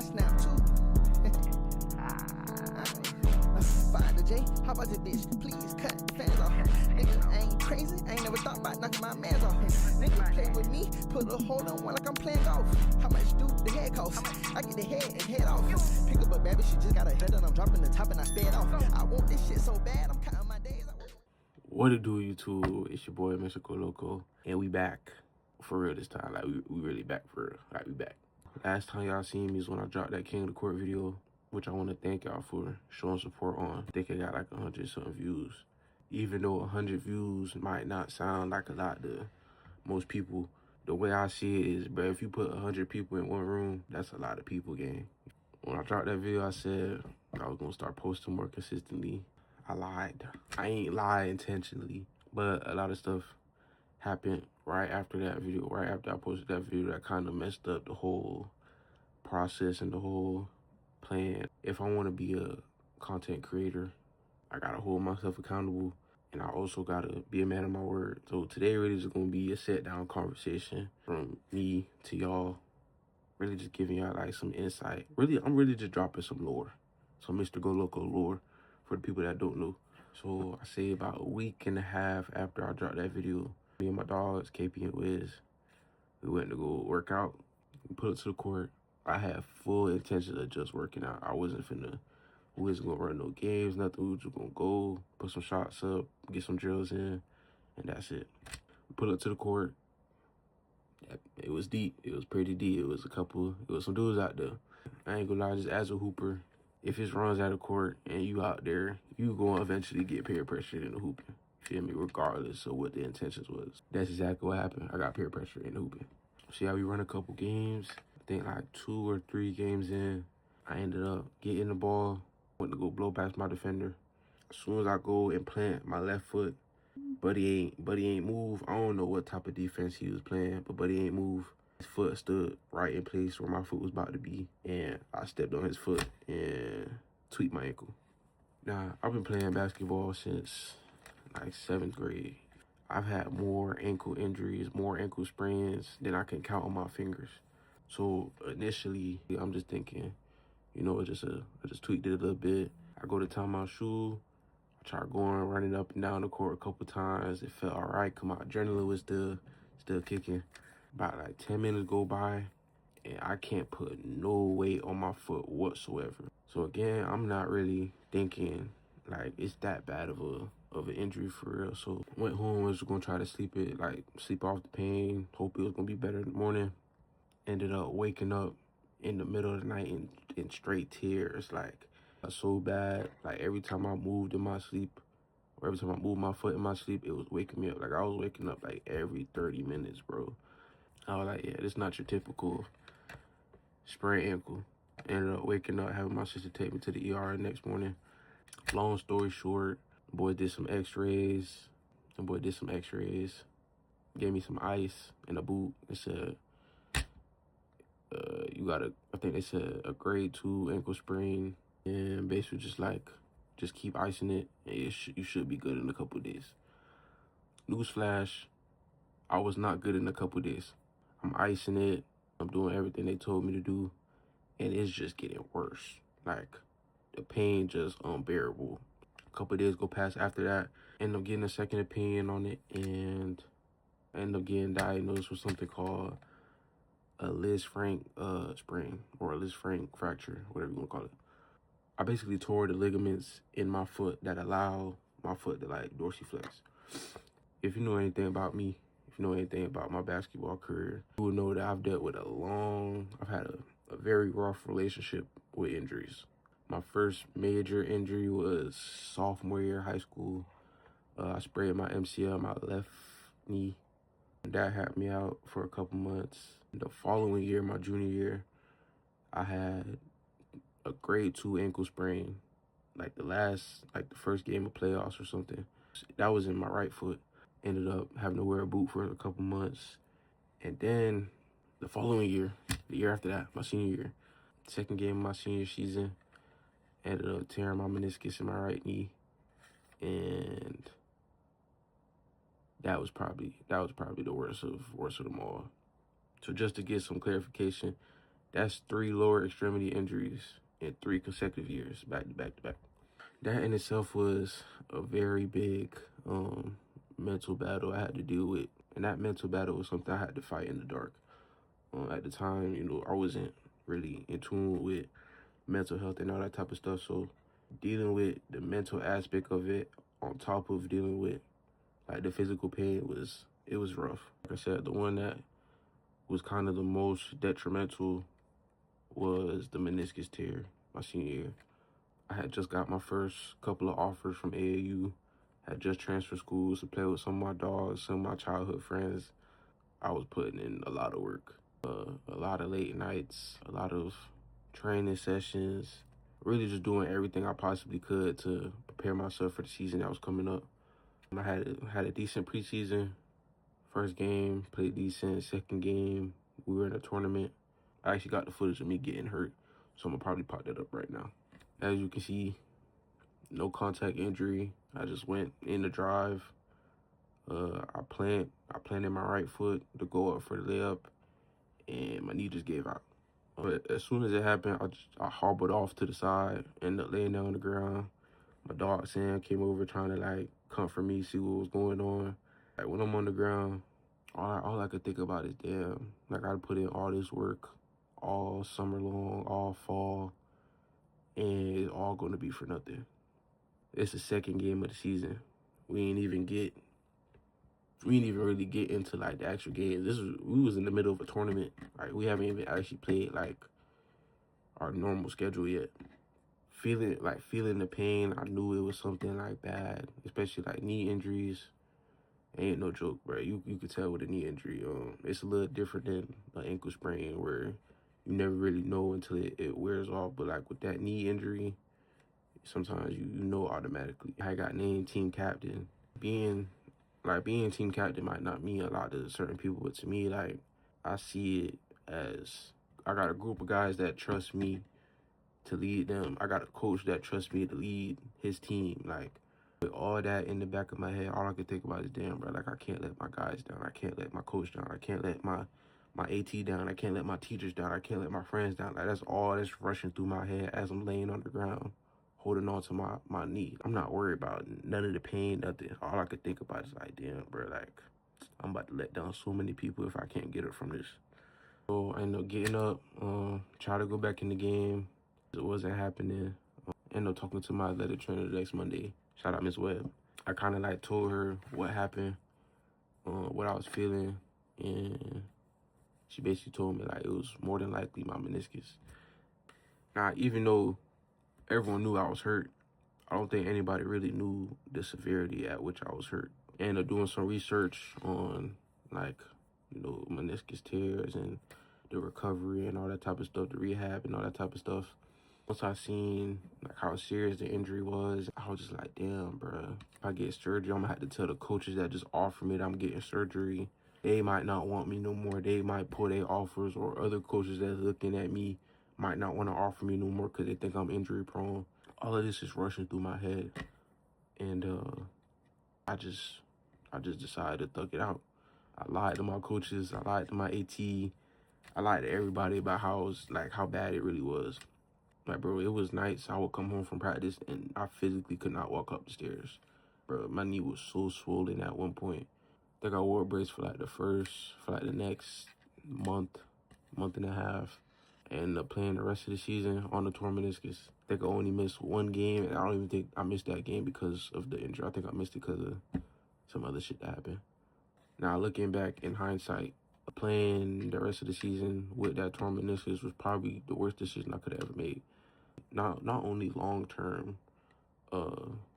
snap too. Find the J, how about this bitch? Please cut the fans off. Nigga, I ain't crazy, I ain't never thought about knocking my mans off. Nigga, play with me, put a hold on one like I'm playing golf. How much do the head cost? I get the head and head off. Pick up a baby, she just got a head and I'm dropping the top and I sped off. I want this shit so bad, I'm counting my days. What it do, YouTube? It's your boy, MrGoLoco, and we back for real this time. Like, we really back for real. Like, we back. Last time y'all seen me is when I dropped that King of the Court video, which I want to thank y'all for showing support on. I think it got like 100-something views. Even though 100 views might not sound like a lot to most people, the way I see it is, bro, if you put 100 people in one room, that's a lot of people, gang. When I dropped that video, I said I was gonna start posting more consistently. I lied. I ain't lie intentionally, but a lot of stuff happened right after that video, right after I posted that video, that kind of messed up the whole process and the whole plan. If I want to be a content creator, I gotta hold myself accountable, and I also gotta be a man of my word. So today really is gonna be a sit down conversation from me to y'all, really just giving y'all like some insight. Really, I'm really just dropping some lore, some MrGoLoco lore for the people that don't know. So I say about a week and a half after I dropped that video, me and my dogs, KP and Wiz, we went to go work out. We put it to the court. I had full intention of just working out. I wasn't gonna run no games, nothing. We were just gonna go, put some shots up, get some drills in, and that's it. We put it to the court. It was deep. It was pretty deep. It was some dudes out there. I ain't gonna lie, just as a hooper, if it's runs out of court and you out there, you gonna eventually get peer pressure in the hooping. Feel me? Regardless of what the intentions was. That's exactly what happened. I got peer pressure in the hooping. See how we run a couple games. I think like 2 or 3 games in, I ended up getting the ball, went to go blow past my defender. As soon as I go and plant my left foot, Buddy ain't move. I don't know what type of defense he was playing, but Buddy ain't move. His foot stood right in place where my foot was about to be, and I stepped on his foot and tweaked my ankle. Now, I've been playing basketball since like 7th grade. I've had more ankle injuries, more ankle sprains than I can count on my fingers. So initially, I'm just thinking, you know, I just tweaked it a little bit. I go to tie my shoe. I tried going, running up and down the court a couple times. It felt all right, cause my adrenaline was still kicking. About like 10 minutes go by, and I can't put no weight on my foot whatsoever. So again, I'm not really thinking like it's that bad of an injury for real. So went home, was gonna try to sleep off the pain, hope it was gonna be better in the morning. Ended up waking up in the middle of the night in straight tears, like so bad. Like every time I moved in my sleep, or every time I moved my foot in my sleep, it was waking me up. Like I was waking up like every 30 minutes, bro. I was like, yeah, this is not your typical sprained ankle. Ended up waking up, having my sister take me to the ER the next morning. Long story short, boy did some x-rays. Gave me some ice and a boot. It said, I think they said a grade 2 ankle sprain. And basically just keep icing it, and you should be good in a couple of days. Newsflash, I was not good in a couple of days. I'm icing it. I'm doing everything they told me to do, and it's just getting worse. Like, the pain just unbearable. A couple of days go past after that. End up getting a second opinion on it, and I end up getting diagnosed with something called a Lisfranc sprain, or a Lisfranc fracture, whatever you want to call it. I basically tore the ligaments in my foot that allow my foot to like dorsiflex. If you know anything about me, if you know anything about my basketball career, you will know that I've had a very rough relationship with injuries. My first major injury was sophomore year of high school. I sprained my MCL, my left knee. That had me out for a couple months. The following year, my junior year, I had a grade 2 ankle sprain, like the first game of playoffs or something. That was in my right foot. Ended up having to wear a boot for a couple months. And then the following year, the year after that, my senior year, second game of my senior season, ended up tearing my meniscus in my right knee. And that was probably the worst of them all. So just to get some clarification, That's 3 lower extremity injuries in 3 consecutive years, back to back to back. That in itself was a very big mental battle I had to deal with. And that mental battle was something I had to fight in the dark. At the time, I wasn't really in tune with mental health and all that type of stuff. So dealing with the mental aspect of it on top of dealing with like the physical pain it was rough. Like I said, the one that was kind of the most detrimental was the meniscus tear my senior year. I had just got my first couple of offers from AAU, had just transferred schools to play with some of my dogs, some of my childhood friends. I was putting in a lot of work, a lot of late nights, a lot of training sessions, really just doing everything I possibly could to prepare myself for the season that was coming up. I had a decent preseason. First game, played decent. Second game, we were in a tournament. I actually got the footage of me getting hurt, so I'm gonna probably pop that up right now. As you can see, no contact injury. I just went in the drive. I planted my right foot to go up for the layup, and my knee just gave out. But as soon as it happened, I hobbled off to the side, ended up laying down on the ground. My dog Sam came over trying to like comfort me, see what was going on. Like when I'm on the ground, all I could think about is damn, like I put in all this work all summer long, all fall, and it's all gonna be for nothing. It's the second game of the season. We ain't even really get into like the actual game. We was in the middle of a tournament. Like we haven't even actually played like our normal schedule yet. Feeling the pain, I knew it was something like bad, especially like knee injuries. Ain't no joke, bro. You could tell with a knee injury. It's a little different than an ankle sprain where you never really know until it wears off. But like with that knee injury, sometimes you know automatically. I got named team captain. Being team captain might not mean a lot to certain people, but to me, like I see it as I got a group of guys that trust me to lead them. I got a coach that trusts me to lead his team. Like with all that in the back of my head, all I could think about is damn, bro. Like I can't let my guys down. I can't let my coach down. I can't let my AT down. I can't let my teachers down. I can't let my friends down. Like that's all that's rushing through my head as I'm laying on the ground, holding on to my knee. I'm not worried about none of the pain, nothing. All I could think about is like, damn, bro, like I'm about to let down so many people if I can't get up from this. So I ended up getting up, try to go back in the game. It wasn't happening. Ended up talking to my athletic trainer the next Monday. Shout out Miss Webb. I kind of like told her what happened, what I was feeling, and she basically told me like it was more than likely my meniscus. Now, even though everyone knew I was hurt, I don't think anybody really knew the severity at which I was hurt. I ended up doing some research on like, meniscus tears and the recovery and all that type of stuff, the rehab and all that type of stuff. Once I seen like how serious the injury was, I was just like, damn, bro. If I get surgery, I'm gonna have to tell the coaches that just offered me that I'm getting surgery. They might not want me no more. They might pull their offers, or other coaches that's looking at me might not want to offer me no more because they think I'm injury prone. All of this is rushing through my head, and I just decided to thug it out. I lied to my coaches. I lied to my AT. I lied to everybody about how bad it really was. Like, bro, it was nights I would come home from practice and I physically could not walk up the stairs. Bro, my knee was so swollen at one point. I think I wore a brace for like the next month and a half. And playing the rest of the season on the torn meniscus. I think I only missed one game, and I don't even think I missed that game because of the injury. I think I missed it because of some other shit that happened. Now, looking back in hindsight, playing the rest of the season with that torn meniscus was probably the worst decision I could have ever made. Not only long term,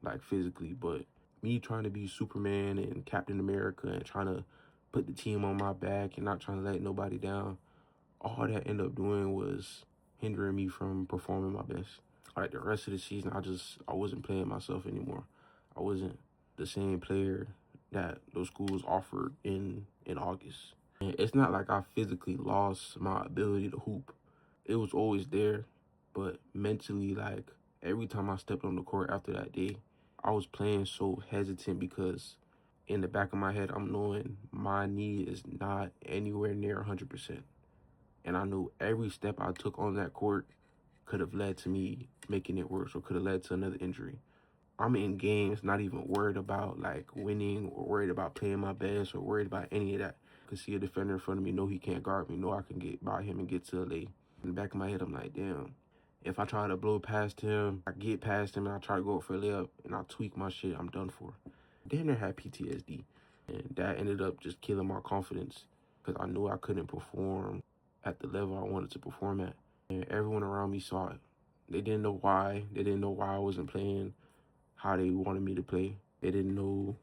like physically, but me trying to be Superman and Captain America and trying to put the team on my back and not trying to let nobody down. All that ended up doing was hindering me from performing my best. Like the rest of the season, I wasn't playing myself anymore. I wasn't the same player that those schools offered in August. And it's not like I physically lost my ability to hoop. It was always there, but mentally, like every time I stepped on the court after that day, I was playing so hesitant because in the back of my head, I'm knowing my knee is not anywhere near 100%. And I knew every step I took on that court could have led to me making it worse or could have led to another injury. I'm in games not even worried about like winning or worried about playing my best or worried about any of that. I could see a defender in front of me, know he can't guard me, know I can get by him and get to the lane. In the back of my head, I'm like, damn, if I try to blow past him, I get past him and I try to go up for a layup and I tweak my shit, I'm done for. Damn near had PTSD. And that ended up just killing my confidence because I knew I couldn't perform at the level I wanted to perform at. And everyone around me saw it. They didn't know why. They didn't know why I wasn't playing how they wanted me to play. They didn't know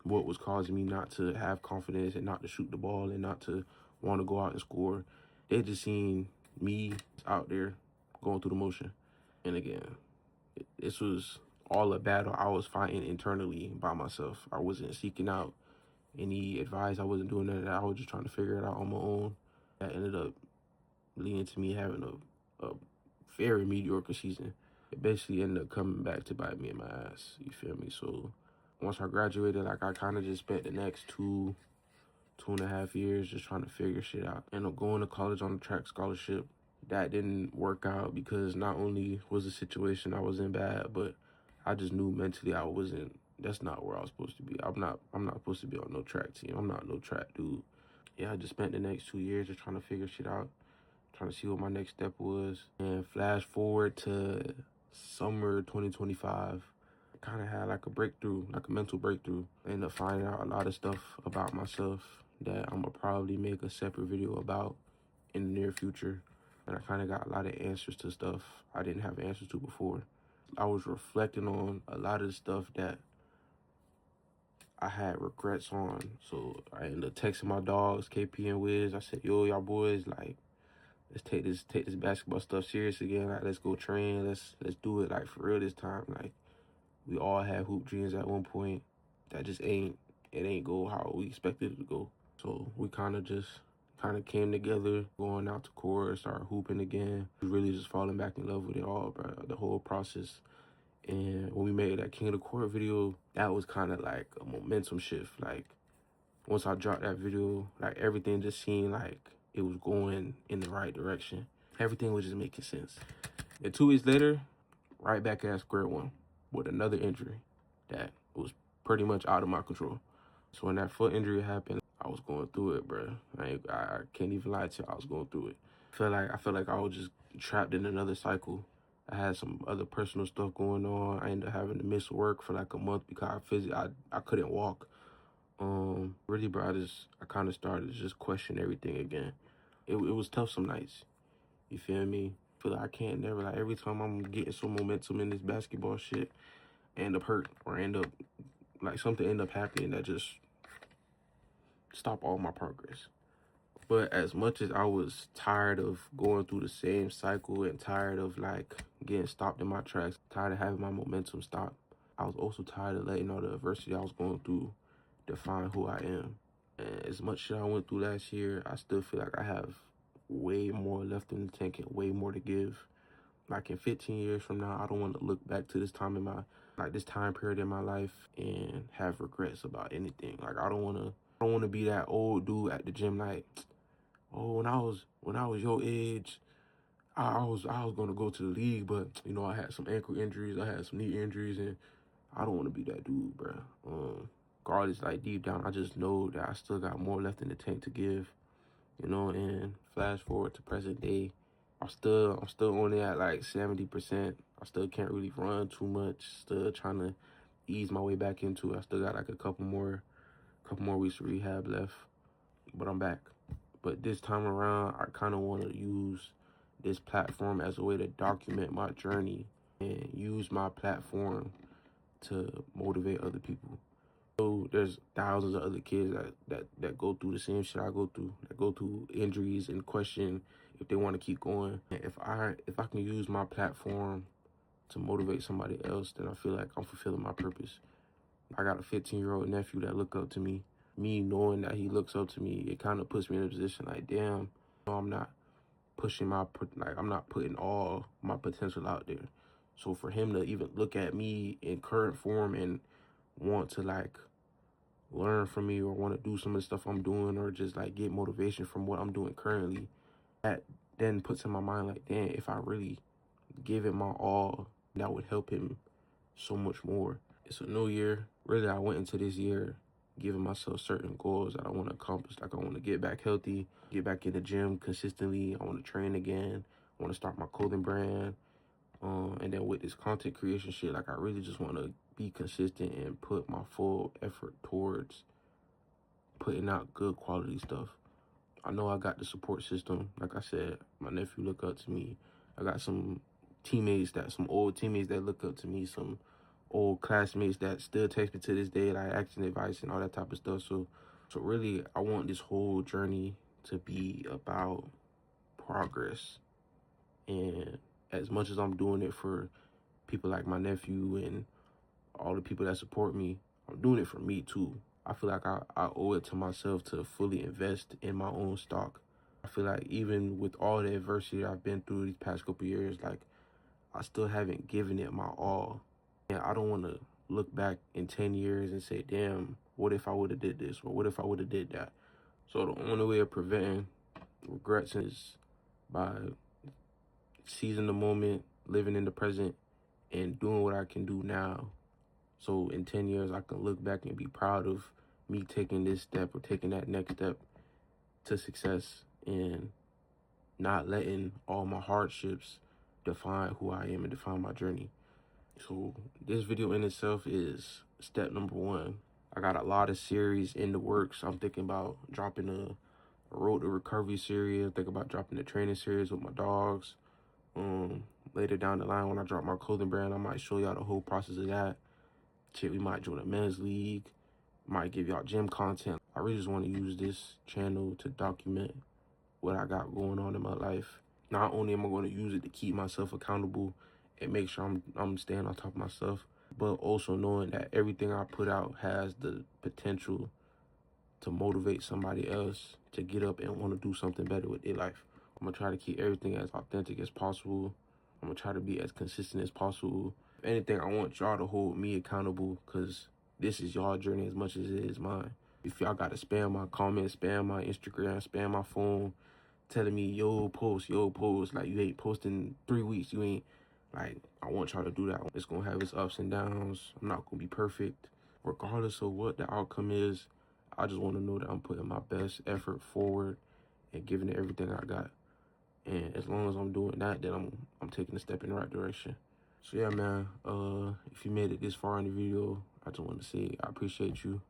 what was causing me not to have confidence and not to shoot the ball and not to want to go out and score. They just seen me out there going through the motion. And again, this was all a battle I was fighting internally by myself. I wasn't seeking out any advice. I wasn't doing none of that. I was just trying to figure it out on my own. That ended up leading to me having a very mediocre season. It basically ended up coming back to bite me in my ass. You feel me? So once I graduated, like I kind of just spent the next 2.5 years just trying to figure shit out. Ended up going to college on a track scholarship. That didn't work out because not only was the situation I was in bad, but I just knew mentally I wasn't. That's not where I was supposed to be. I'm not supposed to be on no track team. I'm not no track dude. Yeah, I just spent the next 2 years just trying to figure shit out, trying to see what my next step was. And flash forward to summer 2025, I kind of had like a breakthrough, like a mental breakthrough. I ended up finding out a lot of stuff about myself that I'm gonna probably make a separate video about in the near future. And I kind of got a lot of answers to stuff I didn't have answers to before. I was reflecting on a lot of the stuff that I had regrets on. So I ended up texting my dogs, KP and Wiz. I said, yo, y'all boys, like, let's take this basketball stuff serious again. Like, let's go train. Let's do it like for real this time. Like, we all had hoop dreams at one point. That just ain't go how we expected it to go. So we kind of came together, going out to court, started hooping again. Really just falling back in love with it all, bro. The whole process. And when we made that King of the Court video, that was kind of like a momentum shift. Like, once I dropped that video, like everything just seemed like it was going in the right direction. Everything was just making sense. And 2 weeks later, right back at square one with another injury that was pretty much out of my control. So when that foot injury happened, I was going through it, bro. I can't even lie to you, I was going through it. I felt like I was just trapped in another cycle. I had some other personal stuff going on. I ended up having to miss work for like a month because I couldn't walk. Really, bro, I kind of started to just question everything again. It was tough some nights. You feel me? I feel like I can't never, like, every time I'm getting some momentum in this basketball shit, I end up hurt or something end up happening that just stop all my progress. But as much as I was tired of going through the same cycle and tired of like getting stopped in my tracks, tired of having my momentum stop, I was also tired of letting all the adversity I was going through define who I am. And as much shit I went through last year, I still feel like I have way more left in the tank and way more to give. Like in 15 years from now, I don't want to look back to this time this time period in my life and have regrets about anything. Like I don't want to be that old dude at the gym like, oh, when I was your age, I was gonna go to the league, but you know I had some ankle injuries, I had some knee injuries, and I don't want to be that dude, bro. Regardless, like deep down, I just know that I still got more left in the tank to give, you know. And flash forward to present day, I'm still only at like 70%. I still can't really run too much. Still trying to ease my way back into it. I still got like a couple more weeks of rehab left, but I'm back. But this time around, I kind of want to use this platform as a way to document my journey and use my platform to motivate other people. So there's thousands of other kids that go through the same shit I go through, that go through injuries and question if they want to keep going. And if I can use my platform to motivate somebody else, then I feel like I'm fulfilling my purpose. I got a 15-year-old nephew that look up to me. Me knowing that he looks up to me, it kind of puts me in a position like, damn, I'm not I'm not putting all my potential out there. So for him to even look at me in current form and want to like learn from me or want to do some of the stuff I'm doing or just like get motivation from what I'm doing currently, That then puts in my mind like, damn, if I really give it my all, that would help him so much more. It's a new year. Really, I went into this year giving myself certain goals that I want to accomplish. Like, I want to get back healthy, get back in the gym consistently. I want to train again. I want to start my clothing brand. And then with this content creation shit, like, I really just want to be consistent and put my full effort towards putting out good quality stuff. I know I got the support system. Like I said, my nephew look up to me. I got some old teammates that look up to me, some old classmates that still text me to this day, like asking advice and all that type of stuff. So really, I want this whole journey to be about progress. And as much as I'm doing it for people like my nephew and all the people that support me, I'm doing it for me too. I feel like I owe it to myself to fully invest in my own stock. I feel like even with all the adversity I've been through these past couple years, like, I still haven't given it my all. And I don't want to look back in 10 years and say, damn, what if I would have did this? Or what if I would have did that? So the only way of preventing regrets is by seizing the moment, living in the present, and doing what I can do now. So in 10 years, I can look back and be proud of me taking this step or taking that next step to success and not letting all my hardships define who I am and define my journey. So this video in itself is step number 1. I got a lot of series in the works. I'm thinking about dropping a road to recovery series. I'm thinking about dropping the training series with my dogs. Later down the line, when I drop my clothing brand, I might show y'all the whole process of that. Shit, we might join a men's league, might give y'all gym content. I really just want to use this channel to document what I got going on in my life. Not only am I going to use it to keep myself accountable and make sure I'm staying on top of my stuff, but also knowing that everything I put out has the potential to motivate somebody else to get up and want to do something better with their life. I'm going to try to keep everything as authentic as possible. I'm going to try to be as consistent as possible. If anything, I want y'all to hold me accountable because this is y'all journey as much as it is mine. If y'all got to spam my comments, spam my Instagram, spam my phone, telling me, yo, post, like you ain't posting 3 weeks, you ain't, like, I want y'all to do that. It's going to have its ups and downs. I'm not going to be perfect. Regardless of what the outcome is, I just want to know that I'm putting my best effort forward and giving it everything I got. And as long as I'm doing that, then I'm taking a step in the right direction. So yeah, man, if you made it this far in the video, I just want to say I appreciate you.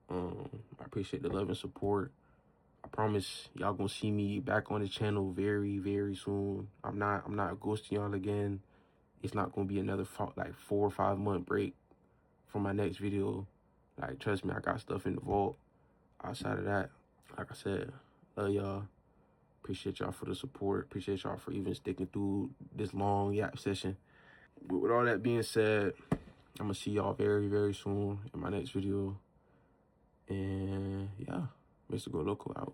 I appreciate the love and support. I promise y'all gonna see me back on the channel very, very soon. I'm not ghosting y'all again. It's not gonna be another 4 or 5 month break from my next video. Like, trust me, I got stuff in the vault. Outside of that, like I said, love y'all. Appreciate y'all for the support. Appreciate y'all for even sticking through this long yap session. But with all that being said, I'm gonna see y'all very, very soon in my next video. And yeah, MrGoLoco out.